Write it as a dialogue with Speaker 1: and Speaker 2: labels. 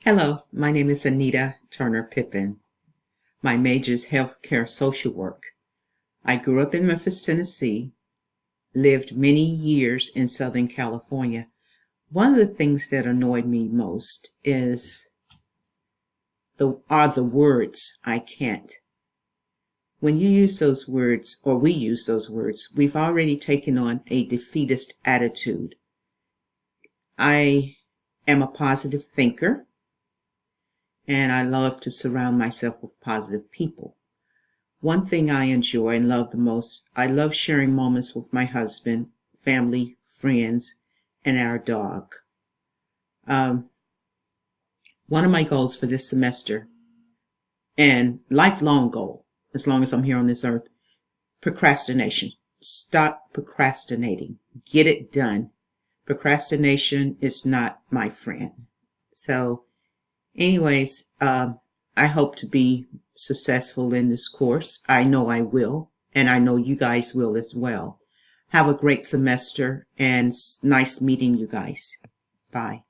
Speaker 1: Hello, my name is Anita Turner Pippin. My major is healthcare social work. I grew up in Memphis, Tennessee, lived many years in Southern California. One of the things that annoyed me most are the words "I can't." When you use those words, or we use those words, we've already taken on a defeatist attitude. I am a positive thinker, and I love to surround myself with positive people. One thing I enjoy and love the most, I love sharing moments with my husband, family, friends, and our dog. One of my goals for this semester, and lifelong goal, as long as I'm here on this earth, procrastination. Stop procrastinating. Get it done. Procrastination is not my friend. So, anyways, I hope to be successful in this course. I know I will, and I know you guys will as well. Have a great semester, and nice meeting you guys. Bye.